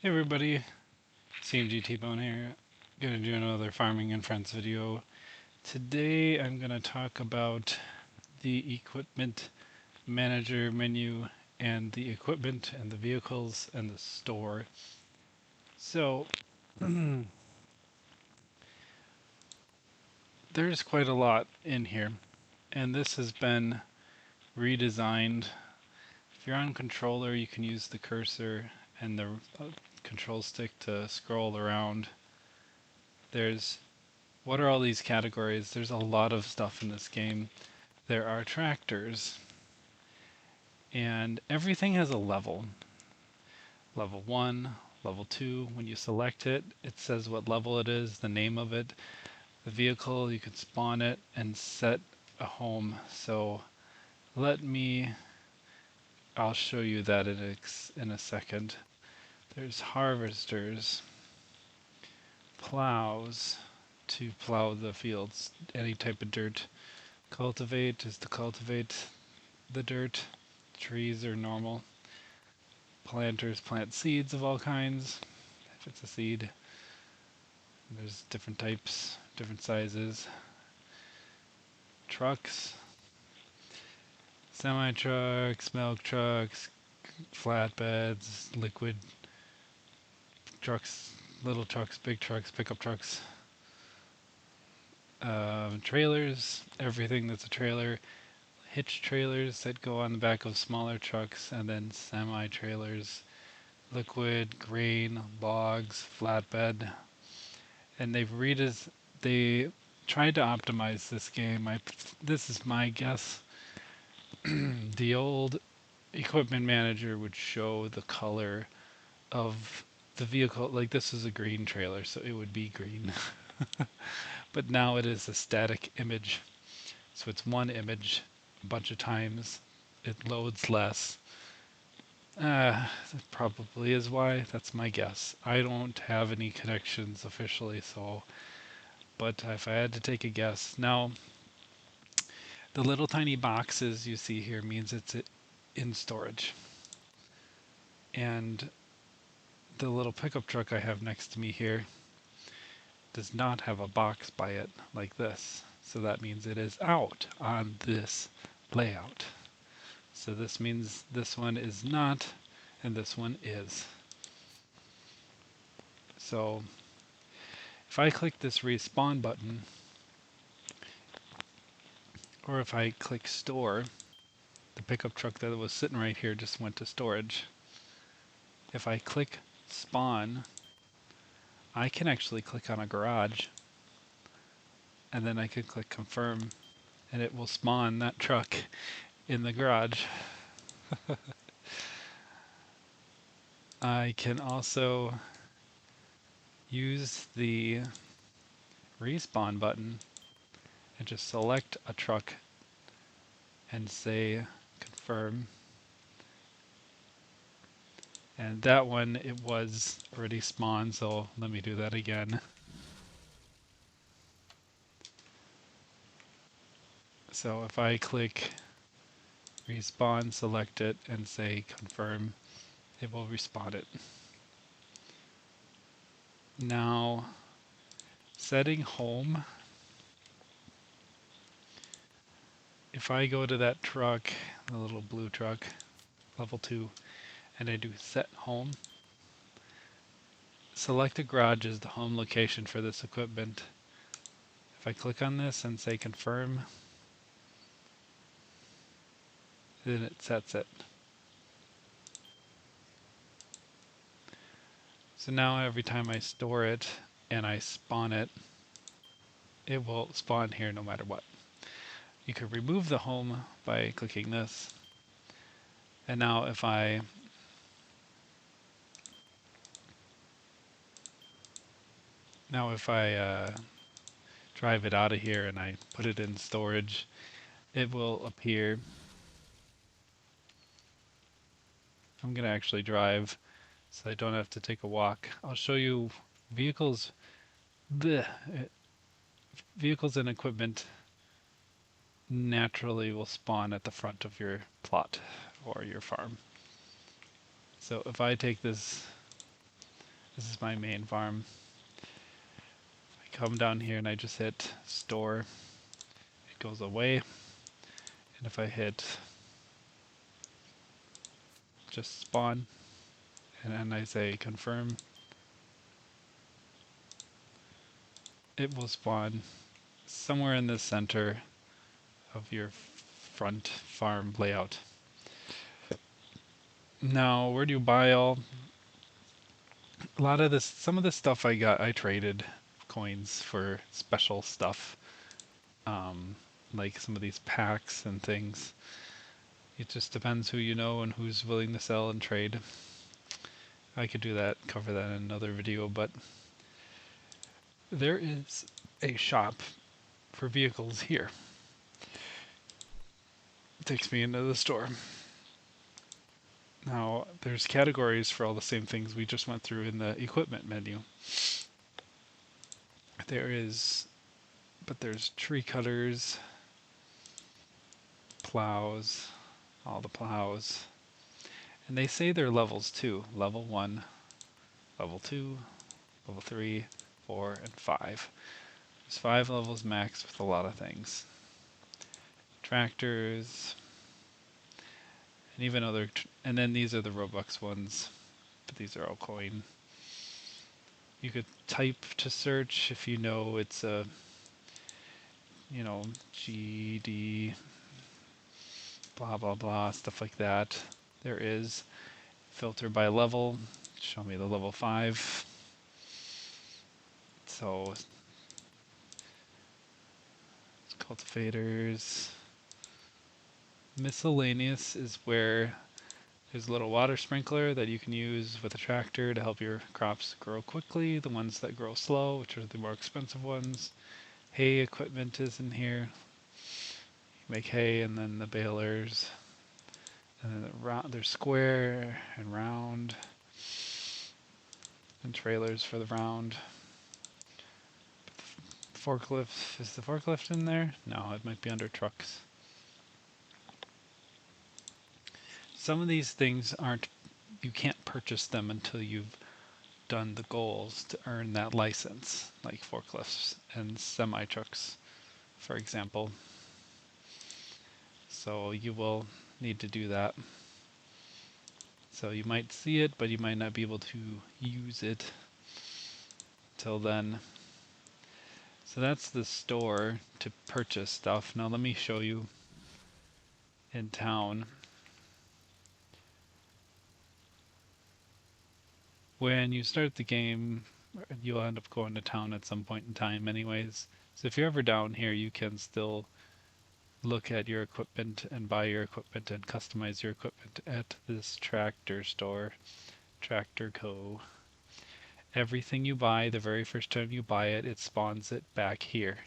Hey everybody, CMG T-Bone here. Gonna do another Farming and Friends video. Today I'm gonna talk about the equipment manager menu and the equipment and the vehicles and the store. So there's quite a lot in here, and this has been redesigned. If you're on controller, you can use the cursor and the control stick to scroll around. There's What are all these categories? There's a lot of stuff in this game. There are tractors, and everything has a level. Level 1, level 2. When you select it, it says what level it is, the name of it. The vehicle, you can spawn it and set a home. So I'll show you that in a second. There's harvesters, plows to plow the fields, any type of dirt. Cultivate is to cultivate the dirt. Trees are normal. Planters plant seeds of all kinds. If it's a seed, there's different types, different sizes. Trucks, semi trucks, milk trucks, flatbeds, liquid trucks, little trucks, big trucks, pickup trucks. Trailers, everything that's a trailer. Hitch trailers that go on the back of smaller trucks, and then semi trailers, liquid, grain, logs, flatbed. And they tried to optimize this game. This is my guess. The old equipment manager would show the color of the vehicle. Like this is a green trailer, so it would be green. But now it is a static image. So it's one image a bunch of times. It loads less. That probably is why. That's my guess. I don't have any connections officially, so. But if I had to take a guess. Now, the little tiny boxes you see here means it's in storage. And the little pickup truck I have next to me here does not have a box by it like this. So that means it is out on this layout. So this means this one is not, and this one is. So if I click this respawn button, or if I click store, the pickup truck that was sitting right here just went to storage. If I click spawn, I can actually click on a garage, and then I can click confirm, and it will spawn that truck in the garage. I can also use the respawn button and just select a truck and say confirm. And that one, it was already spawned, so let me do that again. So if I click respawn, select it, and say confirm, it will respawn it. Now, setting home. If I go to that truck, the little blue truck, level 2, and I do set home, select a garage as the home location for this equipment. If I click on this and say confirm, then it sets it. So now every time I store it and I spawn it, it will spawn here no matter what. You could remove the home by clicking this. And now if I drive it out of here and I put it in storage, it will appear. I'm going to actually drive so I don't have to take a walk. I'll show you vehicles. Bleh, vehicles and equipment naturally will spawn at the front of your plot or your farm. So if I take this This is my main farm. I come down here and I just hit store. It goes away. And if I hit just spawn and then I say confirm, it will spawn somewhere in the center of your front farm layout. Now, where do you buy all? A lot of this, some of this stuff I traded coins for special stuff, like some of these packs and things. It just depends who you know and who's willing to sell and trade. I could do that, cover that in another video, but there is a shop for vehicles here. It takes me into the store. Now, there's categories for all the same things we just went through in the equipment menu. There's tree cutters, plows, all the plows. And they say they're levels too. Level 1, level 2, level 3, 4, and 5. There's 5 levels max with a lot of things. Tractors, and even other, and then these are the Robux ones, but these are all coin. You could type to search if you know it's a, GD, blah blah blah, stuff like that. There is filter by level, show me the level 5. So cultivators. Miscellaneous is where there's a little water sprinkler that you can use with a tractor to help your crops grow quickly. The ones that grow slow, which are the more expensive ones. Hay equipment is in here. You make hay, and then the balers. And then they're square and round. And trailers for the round. Forklift, is the forklift in there? No, it might be under trucks. Some of these things you can't purchase them until you've done the goals to earn that license, like forklifts and semi-trucks, for example. So you will need to do that. So you might see it, but you might not be able to use it till then. So that's the store to purchase stuff. Now let me show you in town. When you start the game, you'll end up going to town at some point in time anyways. So if you're ever down here, you can still look at your equipment and buy your equipment and customize your equipment at this tractor store, Tractor Co. Everything you buy, the very first time you buy it, it spawns it back here.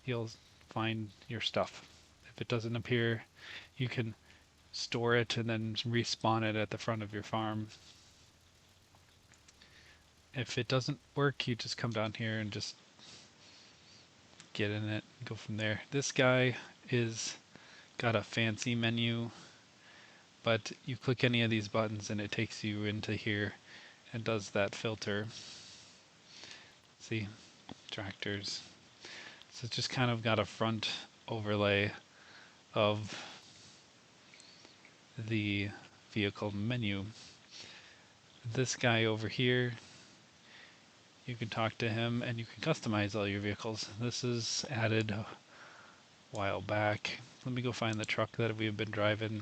You'll find your stuff. If it doesn't appear, you can store it and then respawn it at the front of your farm. If it doesn't work, you just come down here and just get in it and go from there. This guy is got a fancy menu, but you click any of these buttons and it takes you into here and does that filter. See, tractors. So it's just kind of got a front overlay of the vehicle menu. This guy over here, you can talk to him and you can customize all your vehicles. This is added a while back. Let me go find the truck that we've been driving.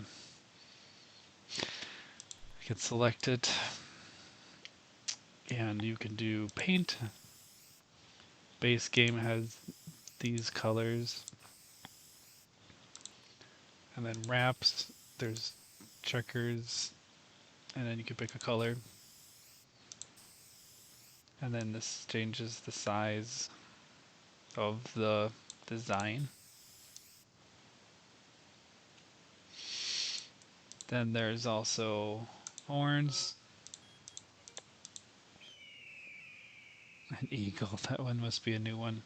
I can select it and you can do paint. Base game has these colors. And then wraps, there's checkers, and then you can pick a color. And then this changes the size of the design. Then there's also horns. An eagle, that one must be a new one.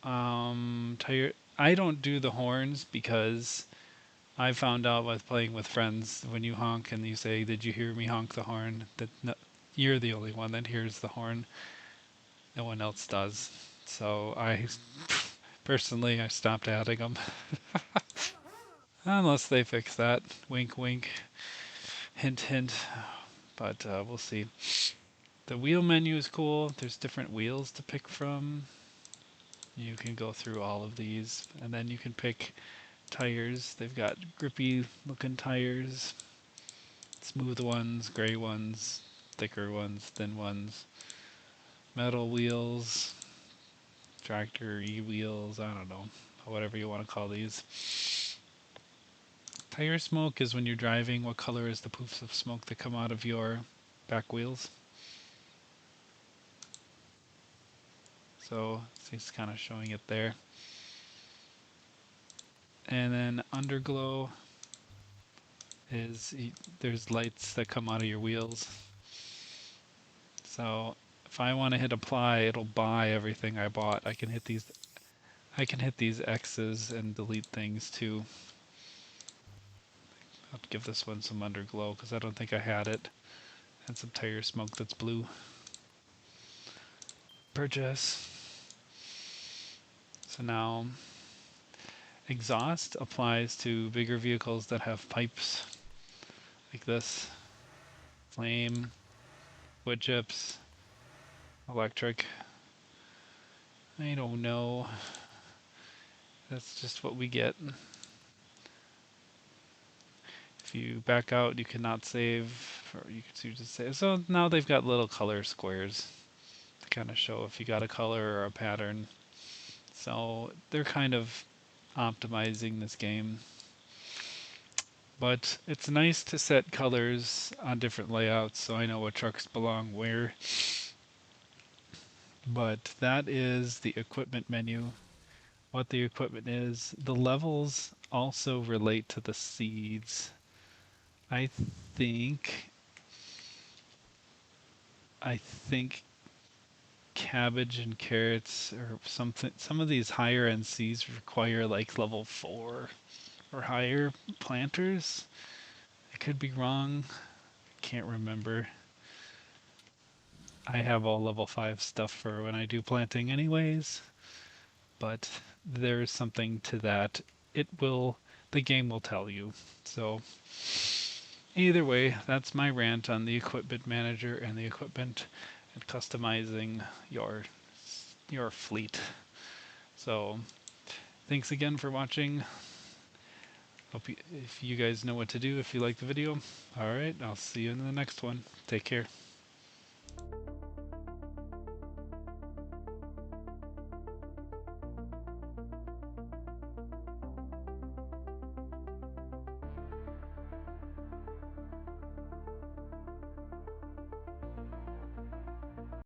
I don't do the horns because I found out with playing with friends when you honk and you say, "Did you hear me honk the horn?" That no, you're the only one that hears the horn. No one else does. So I personally I stopped adding them unless they fix that. Wink, wink. Hint, hint. But we'll see. The wheel menu is cool. There's different wheels to pick from. You can go through all of these, and then you can pick tires. They've got grippy looking tires, smooth ones, gray ones, thicker ones, thin ones, metal wheels, tractor e-wheels, I don't know, whatever you want to call these. Tire smoke is when you're driving, what color is the poofs of smoke that come out of your back wheels? So it's kind of showing it there. And then underglow is there's lights that come out of your wheels. So if I want to hit apply, it'll buy everything I bought. I can hit these X's and delete things too. I'll give this one some underglow because I don't think I had it. And some tire smoke that's blue. Purchase. So now exhaust applies to bigger vehicles that have pipes like this. Flame, wood chips, electric. I don't know. That's just what we get. If you back out, you cannot save, or you can just save. So now they've got little color squares to kind of show if you got a color or a pattern. So they're kind of optimizing this game. But it's nice to set colors on different layouts so I know what trucks belong where. But that is the equipment menu. What the equipment is. The levels also relate to the seeds. I think I think cabbage and carrots or something, some of these higher end seeds require like level 4 or higher planters. I could be wrong. Can't remember. I have all level 5 stuff for when I do planting anyways, but there's something to that. The game will tell you. So either way, that's my rant on the equipment manager and the equipment and customizing your fleet. So thanks again for watching. If you guys know what to do if you like the video. All right, I'll see you in the next one. Take care.